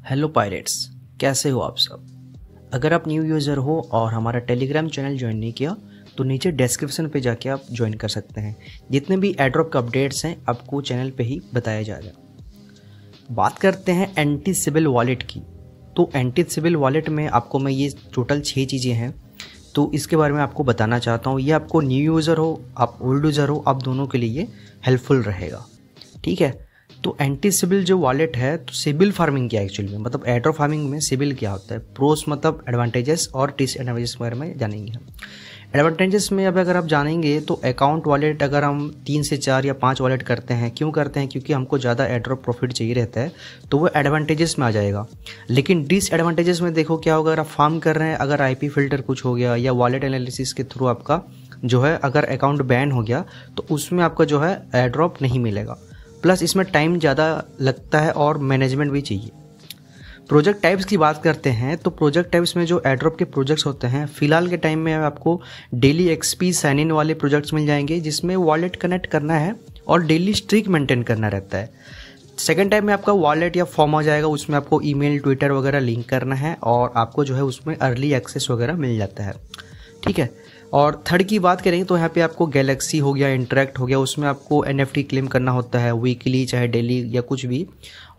Hello pirates, कैसे हो आप सब। अगर आप न्यू यूज़र हो और हमारा टेलीग्राम चैनल ज्वाइन नहीं किया तो नीचे डिस्क्रिप्शन पे जाके आप ज्वाइन कर सकते हैं। जितने भी एड्रॉप के अपडेट्स हैं आपको चैनल पे ही बताया जाएगा। बात करते हैं एंटी सिबिल वॉलेट की। तो एंटी सिबिल वॉलेट में आपको मैं ये टोटल 6 चीज़ें हैं तो इसके बारे में आपको बताना चाहता हूँ। ये आपको न्यू यूज़र हो आप ओल्ड यूज़र हो आप दोनों के लिए हेल्पफुल रहेगा। ठीक है, तो एंटी सिबिल जो वॉलेट है, तो सिबिल फार्मिंग क्या है एक्चुअली में, मतलब एड्रॉप फार्मिंग में सिबिल क्या होता है, प्रोस मतलब एडवांटेजेस और डिसएडवांटेजेस के बारे में जानेंगे हम। एडवांटेजेस में अब अगर आप जानेंगे तो अकाउंट वॉलेट अगर हम 3 से 4 या 5 वॉलेट करते हैं, क्यों करते हैं, क्योंकि हमको ज़्यादा एड्रॉप प्रॉफिट चाहिए रहता है तो वो एडवांटेजेस में आ जाएगा। लेकिन डिसएडवांटेजेस में देखो क्या होगा, अगर आप फार्म कर रहे हैं, अगर आईपी फिल्टर कुछ हो गया या वॉलेट एनालिसिस के थ्रू आपका जो है अगर अकाउंट बैन हो गया तो उसमें आपका जो है एड्रॉप नहीं मिलेगा। प्लस इसमें टाइम ज़्यादा लगता है और मैनेजमेंट भी चाहिए। प्रोजेक्ट टाइप्स की बात करते हैं तो प्रोजेक्ट टाइप्स में जो एड्रॉप के प्रोजेक्ट्स होते हैं, फिलहाल के टाइम में आपको डेली एक्सपी साइन इन वाले प्रोजेक्ट्स मिल जाएंगे जिसमें वॉलेट कनेक्ट करना है और डेली स्ट्रीक मेंटेन करना रहता है। सेकेंड टाइम में आपका वॉलेट या फॉर्म आ जाएगा, उसमें आपको ईमेल ट्विटर वगैरह लिंक करना है और आपको जो है उसमें अर्ली एक्सेस वगैरह मिल जाता है। ठीक है, और थर्ड की बात करेंगे तो यहाँ पे आपको गैलेक्सी हो गया, इंटरेक्ट हो गया, उसमें आपको NFT क्लेम करना होता है वीकली चाहे डेली या कुछ भी।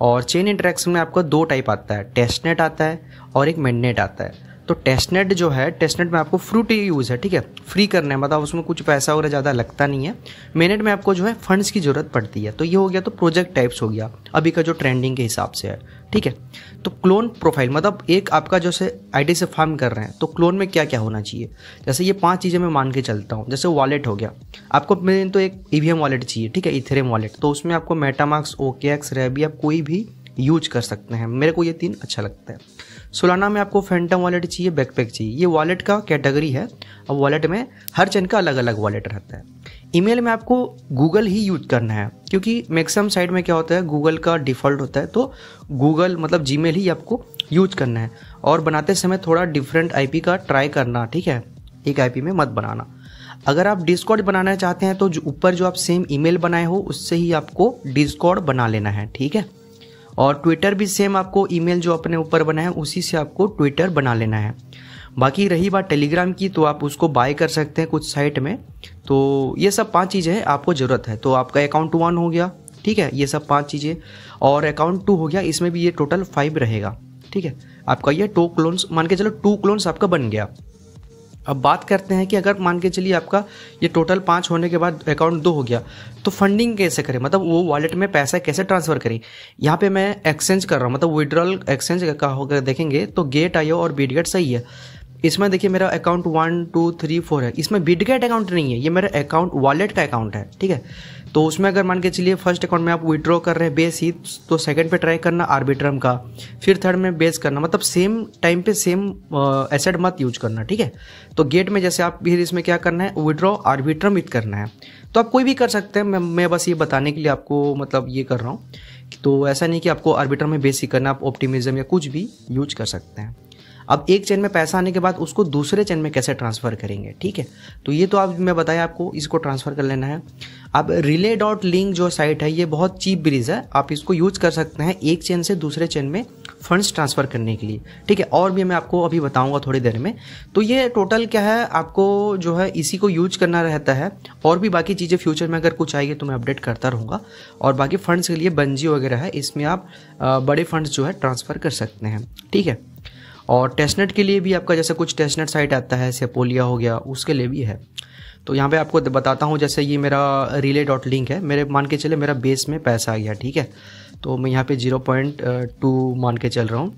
और चेन इंटरेक्शन में आपको 2 टाइप आता है, टेस्टनेट आता है और एक मेननेट आता है। तो टेस्टनेट जो है, टेस्टनेट में आपको फ्रूटी यूज़ है, ठीक है, फ्री करना है, मतलब उसमें कुछ पैसा वगैरह ज़्यादा लगता नहीं है। मेननेट में आपको जो है फंड्स की ज़रूरत पड़ती है। तो ये हो गया तो प्रोजेक्ट टाइप्स हो गया अभी का जो ट्रेंडिंग के हिसाब से है। ठीक है, तो क्लोन प्रोफाइल मतलब एक आपका जैसे आईडी से फार्म कर रहे हैं तो क्लोन में क्या क्या होना चाहिए, जैसे ये 5 चीज़ें मैं मान के चलता हूँ। जैसे वॉलेट हो गया, आपको मेन तो एक EVM वॉलेट चाहिए, ठीक है, इथेरियम वॉलेट, तो उसमें आपको मेटामास्क, OKX, रैबी आप कोई भी यूज कर सकते हैं। मेरे को ये 3 अच्छा लगता है। सोलाना में आपको फैंटम वॉलेट चाहिए, बैकपैक चाहिए, ये वॉलेट का कैटेगरी है। अब वॉलेट में हर चैन का अलग अलग वॉलेट रहता है। ईमेल में आपको गूगल ही यूज करना है क्योंकि मैक्सिमम साइट में क्या होता है गूगल का डिफ़ॉल्ट होता है, तो गूगल मतलब जीमेल ही आपको यूज करना है। और बनाते समय थोड़ा डिफरेंट IP का ट्राई करना, ठीक है, एक IP में मत बनाना। अगर आप डिस्कॉर्ड बनाना चाहते हैं तो जो ऊपर जो आप सेम ईमेल बनाए हो उससे ही आपको डिस्कॉर्ड बना लेना है। ठीक है, और ट्विटर भी सेम आपको ईमेल जो अपने ऊपर बनाए उसी से आपको ट्विटर बना लेना है। बाकी रही बात टेलीग्राम की, तो आप उसको बाय कर सकते हैं कुछ साइट में। तो ये सब 5 चीज़ें हैं आपको ज़रूरत है। तो आपका अकाउंट 1 हो गया, ठीक है, ये सब 5 चीज़ें, और अकाउंट 2 हो गया, इसमें भी ये टोटल 5 रहेगा। ठीक है, आपका ये 2 क्लोन्स मान के चलो, 2 क्लोन्स आपका बन गया। अब बात करते हैं कि अगर मान के चलिए आपका ये टोटल 5 होने के बाद अकाउंट 2 हो गया तो फंडिंग कैसे करें, मतलब वो वॉलेट में पैसा कैसे ट्रांसफ़र करें। यहाँ पे मैं एक्सचेंज कर रहा हूँ, मतलब विड्रॉल एक्सचेंज का होकर देखेंगे तो गेट.io और बिटगेट सही है। इसमें देखिए मेरा अकाउंट 1 2 3 4 है, इसमें बिटगेट अकाउंट नहीं है, ये मेरा अकाउंट वॉलेट का अकाउंट है। ठीक है, तो उसमें अगर मान के चलिए फर्स्ट अकाउंट में आप विड्रॉ कर रहे हैं बेस ही, तो सेकंड पे ट्राई करना आर्बिट्रम का, फिर थर्ड में बेस करना, मतलब सेम टाइम पे सेम एसेट मत यूज करना। ठीक है, तो गेट में जैसे आप फिर इसमें क्या करना है, विड्रॉ आर्बिट्रम विथ करना है। तो आप कोई भी कर सकते हैं, मैं बस ये बताने के लिए आपको मतलब ये कर रहा हूँ। तो ऐसा नहीं कि आपको आर्बिट्रम में बेस ही करना, आप ऑप्टिमिज्म या कुछ भी यूज कर सकते हैं। अब एक चेन में पैसा आने के बाद उसको दूसरे चेन में कैसे ट्रांसफ़र करेंगे, ठीक है, तो ये तो आप मैं बताया आपको, इसको ट्रांसफ़र कर लेना है। अब relay.link जो साइट है ये बहुत चीप ब्रिज है, आप इसको यूज कर सकते हैं एक चेन से दूसरे चेन में फंड्स ट्रांसफ़र करने के लिए। ठीक है, और भी मैं आपको अभी बताऊंगा थोड़ी देर में। तो ये टोटल क्या है, आपको जो है इसी को यूज करना रहता है, और भी बाकी चीज़ें फ्यूचर में अगर कुछ आएगी तो मैं अपडेट करता रहूँगा। और बाकी फंड्स के लिए बंजी वगैरह है, इसमें आप बड़े फंड्स जो है ट्रांसफ़र कर सकते हैं। ठीक है, और टेस्टनेट के लिए भी आपका जैसे कुछ टेस्टनेट साइट आता है, सेपोलिया हो गया, उसके लिए भी है। तो यहाँ पे आपको बताता हूँ, जैसे ये मेरा relay.link है, मेरे मान के चले मेरा बेस में पैसा आ गया। ठीक है, तो मैं यहाँ पे 0.2 मान के चल रहा हूँ,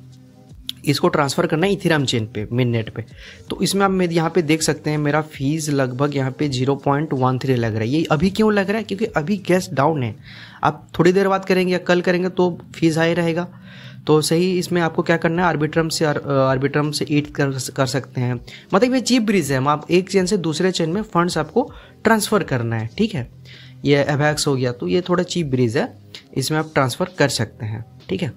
इसको ट्रांसफ़र करना है इथेरियम चेन पे, मिननेट पे। तो इसमें आप मेरे यहाँ पे देख सकते हैं मेरा फीस लगभग यहाँ पे 0.13 लग रहा है। ये अभी क्यों लग रहा है, क्योंकि अभी गैस डाउन है। आप थोड़ी देर बाद करेंगे या कल करेंगे तो फीस हाई रहेगा। तो सही इसमें आपको क्या करना है, आर्बिट्रम से ईट कर सकते हैं, मतलब ये चीप ब्रिज है, आप एक चेन से दूसरे चेन में फंड्स आपको ट्रांसफ़र करना है। ठीक है, ये एवैक्स हो गया, तो ये थोड़ा चीप ब्रिज है, इसमें आप ट्रांसफ़र कर सकते हैं। ठीक है,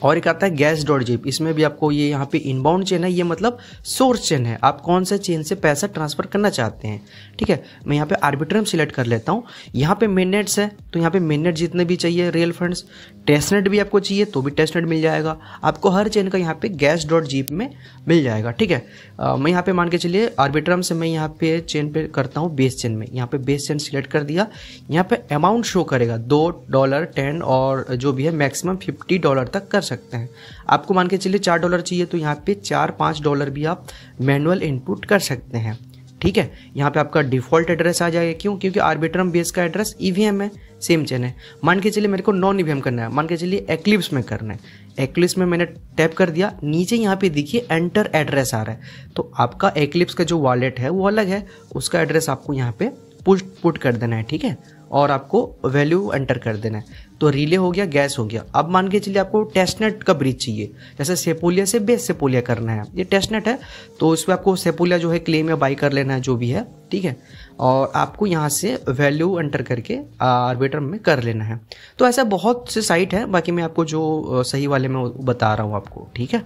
और एक आता है गैस डॉट जीप, इसमें भी आपको ये यहाँ पे इनबाउंड चेन है, ये मतलब सोर्स चेन है, आप कौन सा चेन से पैसा ट्रांसफर करना चाहते हैं। ठीक है, मैं यहाँ पे आर्बिट्रम सिलेक्ट कर लेता हूँ। यहाँ पे मेननेट्स है तो यहाँ पे मेननेट जितने भी चाहिए रियल फंड्स, टेस्टनेट भी आपको चाहिए तो भी टेस्टनेट मिल जाएगा आपको, हर चेन का यहाँ पे गैस डॉट जीप में मिल जाएगा। ठीक है, मैं यहाँ पे मान के चलिए आर्बिट्रम से मैं यहाँ पे चेन पे करता हूँ बेस चेन में, यहाँ पे बेस चेन सिलेक्ट कर दिया। यहाँ पे अमाउंट शो करेगा $2, 10 और जो भी है मैक्सिमम $50 तक कर सकते हैं। आपको मान के चलिए $4 चाहिए तो यहाँ पे $4-5 भी आप मैनुअल इनपुट कर सकते हैं। ठीक है, यहाँ पे आपका डिफॉल्ट एड्रेस आ जाएगा, क्यों? क्योंकि आर्बिट्रम बेस का एड्रेस ईवीएम है, सेम चेन है। मान के चलिए मेरे को नॉन ईवीएम करना है, मान के चलिए एक्लिप्स में करना है, एक्लिप्स में मैंने टैप कर दिया, नीचे यहाँ पे देखिए एंटर एड्रेस आ रहा है, तो आपका एक्लिप्स का जो वॉलेट है वो अलग है, उसका एड्रेस आपको यहाँ पे पुट कर देना है। ठीक है, और आपको वैल्यू एंटर कर देना है, तो रिले हो गया, गैस हो गया। अब मान के चलिए आपको टेस्टनेट का ब्रिज चाहिए, जैसे सेपोलिया से बेस सेपोलिया करना है, ये टेस्टनेट है तो इसमें आपको सेपोलिया जो है क्लेम या बाई कर लेना है, जो भी है। ठीक है, और आपको यहाँ से वैल्यू एंटर करके आर्बिट्रम में कर लेना है। तो ऐसा बहुत से साइट है, बाकी मैं आपको जो सही वाले में बता रहा हूँ आपको। ठीक है,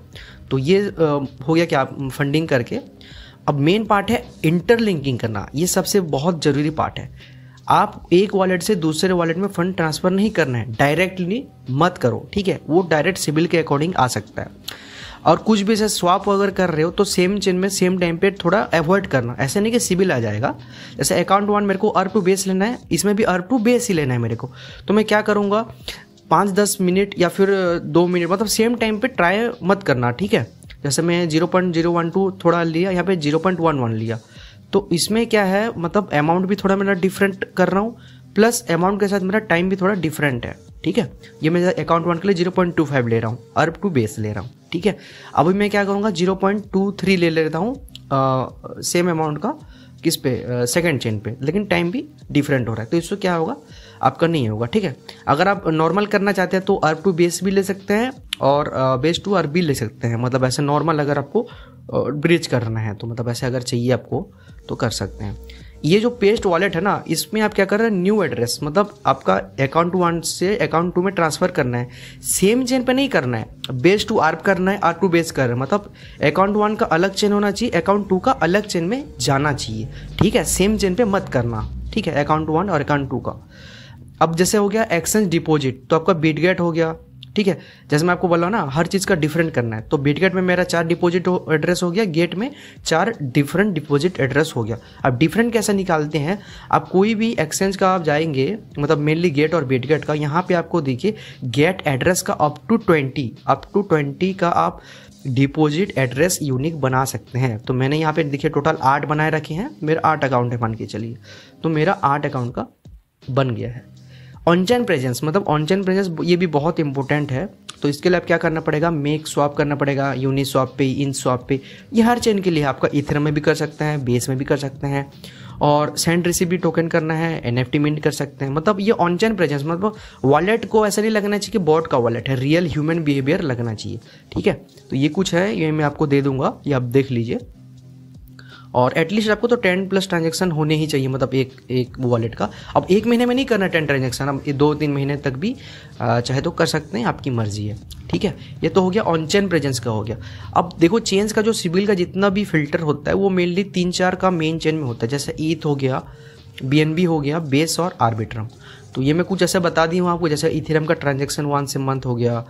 तो ये हो गया क्या फंडिंग करके। अब मेन पार्ट है इंटरलिंकिंग करना, ये सबसे बहुत ज़रूरी पार्ट है। आप एक वॉलेट से दूसरे वॉलेट में फंड ट्रांसफ़र नहीं करना है, डायरेक्टली मत करो। ठीक है, वो डायरेक्ट सिबिल के अकॉर्डिंग आ सकता है। और कुछ भी ऐसे स्वाप अगर कर रहे हो तो सेम चेन में सेम टाइम पे थोड़ा अवॉइड करना, ऐसे नहीं कि सिबिल आ जाएगा। जैसे अकाउंट 1 मेरे को अर्ब टू बेस लेना है, इसमें भी अर्ब टू बेस ही लेना है मेरे को, तो मैं क्या करूँगा 5-10 मिनट या फिर 2 मिनट, मतलब सेम टाइम पे ट्राई मत करना। ठीक है, जैसे मैं 0.012 थोड़ा लिया, यहाँ पे 0.11 लिया, तो इसमें क्या है मतलब अमाउंट भी थोड़ा मेरा डिफरेंट कर रहा हूँ, प्लस अमाउंट के साथ मेरा टाइम भी थोड़ा डिफरेंट है। ठीक है, ये मैं अकाउंट 1 के लिए 0.25 ले रहा हूँ, अर्ब टू बेस ले रहा हूँ। ठीक है, अभी मैं क्या करूँगा 0.23 ले लेता हूँ सेम अमाउंट का, किस पे, सेकंड चेन पे, लेकिन टाइम भी डिफरेंट हो रहा है, तो इससे क्या होगा आपका नहीं होगा। ठीक है, अगर आप नॉर्मल करना चाहते हैं तो अर्ब टू बेस भी ले सकते हैं और बेस टू अर्ब भी ले सकते हैं, मतलब ऐसे नॉर्मल अगर आपको ब्रिज करना है तो मतलब ऐसे अगर चाहिए आपको तो कर सकते हैं। ये जो पेस्ट वॉलेट है ना, इसमें आप क्या कर रहे हैं न्यू एड्रेस, मतलब आपका अकाउंट 1 से अकाउंट 2 में ट्रांसफर करना है, सेम चेन पे नहीं करना है, बेस टू आर्ब करना है, आर टू बेस कर रहे हैं, मतलब अकाउंट 1 का अलग चेन होना चाहिए, अकाउंट 2 का अलग चेन में जाना चाहिए। ठीक है, सेम चेन पे मत करना। ठीक है, अकाउंट 1 और अकाउंट 2 का। अब जैसे हो गया एक्सचेंज डिपॉजिट, तो आपका बिटगेट हो गया। ठीक है, जैसे मैं आपको बोला ना हर चीज़ का डिफरेंट करना है, तो बिटगेट में मेरा 4 डिपॉजिट एड्रेस हो गया, गेट में 4 डिफरेंट डिपॉजिट एड्रेस हो गया। अब डिफरेंट कैसे निकालते हैं, आप कोई भी एक्सचेंज का आप जाएंगे, मतलब मेनली गेट और बिटगेट का, यहाँ पे आपको देखिए गेट एड्रेस का अप टू 20 का आप डिपॉजिट एड्रेस यूनिक बना सकते हैं। तो मैंने यहाँ पे देखिए टोटल 8 बनाए रखे हैं, मेरा 8 अकाउंट है मान के चलिए, तो मेरा 8 अकाउंट का बन गया है। ऑन चेन प्रेजेंस, मतलब ऑन चेन प्रेजेंस ये भी बहुत इंपॉर्टेंट है, तो इसके लिए आप क्या करना पड़ेगा, मेक स्वैप करना पड़ेगा, यूनि स्वैप पे, इन स्वैप पे, ये हर चेन के लिए आपका इथेरियम में भी कर सकते हैं, बेस में भी कर सकते हैं, और सेंड रिसीव भी टोकन करना है, एनएफटी मिंट कर सकते हैं। मतलब ये ऑन चेन प्रेजेंस, मतलब वॉलेट को ऐसा नहीं लगना चाहिए कि बॉट का वॉलेट है, रियल ह्यूमन बिहेवियर लगना चाहिए। ठीक है, तो ये कुछ है, ये मैं आपको दे दूंगा, ये आप देख लीजिए। और एटलीस्ट आपको तो 10+ ट्रांजेक्शन होने ही चाहिए, मतलब एक वॉलेट का। अब 1 महीने में नहीं करना 10 ट्रांजेक्शन, अब 2-3 महीने तक भी चाहे तो कर सकते हैं, आपकी मर्जी है। ठीक है, ये तो हो गया ऑन चेन प्रेजेंस का हो गया। अब देखो चेन्स का जो सिबिल का जितना भी फिल्टर होता है वो मेनली 3-4 का मेन चेन में होता है, जैसे ईथ हो गया, BNB हो गया, बेस और आर्बिट्रम। तो ये मैं कुछ ऐसे बता दी हूँ आपको, जैसे इथेरियम का ट्रांजेक्शन 1 मंथ हो गया,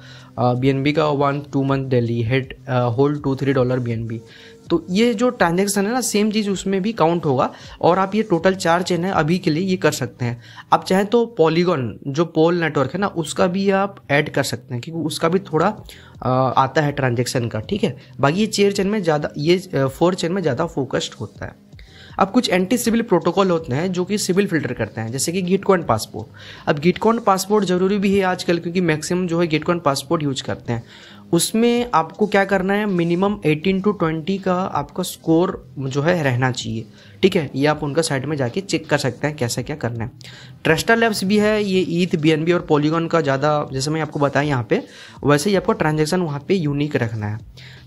BNB का 1-2 month daily, head hold $2-3 BNB। तो ये जो ट्रांजेक्शन है ना, सेम चीज़ उसमें भी काउंट होगा। और आप ये टोटल 4 चेन है अभी के लिए ये कर सकते हैं। आप चाहें तो पॉलीगॉन जो पोल नेटवर्क है ना, उसका भी आप ऐड कर सकते हैं, क्योंकि उसका भी थोड़ा आता है ट्रांजेक्शन का। ठीक है, बाकी ये 4 चेन में ज़्यादा, ये 4 चेन में ज़्यादा फोकस्ड होता है। अब कुछ एंटी सिबिल प्रोटोकॉल होते हैं जो कि सिबिल फिल्टर करते हैं, जैसे कि गिटकॉइन पासपोर्ट। अब गिटकॉइन पासपोर्ट जरूरी भी है आजकल, क्योंकि मैक्सिमम जो है गिटकॉइन पासपोर्ट यूज करते हैं। उसमें आपको क्या करना है, मिनिमम 18 to 20 का आपका स्कोर जो है रहना चाहिए। ठीक है, ये आप उनका साइट में जाके चेक कर सकते हैं कैसे क्या करना है। ट्रस्टर लैब्स भी है, ये ईथ, BNB और पॉलीगॉन का ज़्यादा, जैसे मैं आपको बताया यहाँ पे, वैसे ही आपको ट्रांजेक्शन वहाँ पे यूनिक रखना है।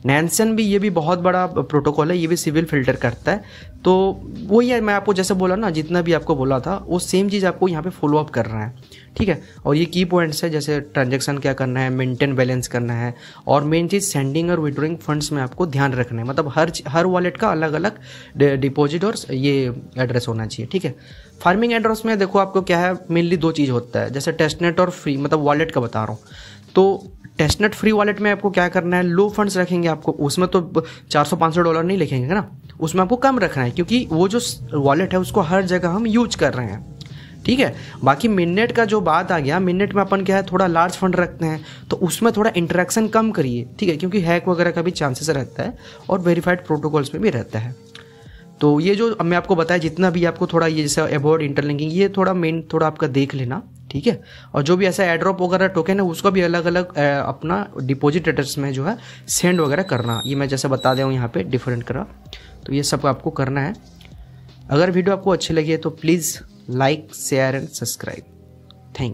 नैनसन भी, ये भी बहुत बड़ा प्रोटोकॉल है, ये भी सिविल फिल्टर करता है। तो वही है, मैं आपको जैसे बोला ना, जितना भी आपको बोला था वो सेम चीज़ आपको यहाँ पे फॉलो अप करना है, ठीक है। और ये की पॉइंट्स है, जैसे ट्रांजेक्शन क्या करना है, मेंटेन बैलेंस करना है, और मेन चीज़ सेंडिंग और विड्रॉइंग फंड्स में आपको ध्यान रखना है। मतलब हर वॉलेट का अलग अलग डिपॉजिट और ये एड्रेस होना चाहिए, ठीक है। फार्मिंग एड्रेस में देखो आपको क्या है, मेनली 2 चीज़ होता है, जैसे टेस्टनेट और फ्री, मतलब वॉलेट का बता रहा हूँ। तो टेस्टनेट फ्री वॉलेट में आपको क्या करना है, लो फंड्स रखेंगे आपको, उसमें तो $400-500 नहीं लिखेंगे ना, उसमें आपको कम रखना है, क्योंकि वो जो वॉलेट है उसको हर जगह हम यूज कर रहे हैं, ठीक है। बाकी मिननेट का जो बात आ गया, मिननेट में अपन क्या है, थोड़ा लार्ज फंड रखते हैं, तो उसमें थोड़ा इंटरेक्शन कम करिए, ठीक है, क्योंकि हैक वगैरह का भी चांसेस रहता है और वेरीफाइड प्रोटोकॉल्स में भी रहता है। तो ये जो मैं आपको बताया, जितना भी आपको थोड़ा ये जैसे अवॉइड इंटरलिंकिंग, ये थोड़ा मेन थोड़ा आपका देख लेना, ठीक है। और जो भी ऐसा एड्रॉप वगैरह टोकन है उसका भी अलग अलग अपना डिपॉजिट एड्रेस में जो है सेंड वगैरह करना, ये मैं जैसे बता दिया हूँ यहाँ पे डिफरेंट करा, तो ये सब आपको करना है। अगर वीडियो आपको अच्छी लगी है तो please like, share and subscribe. Thank you.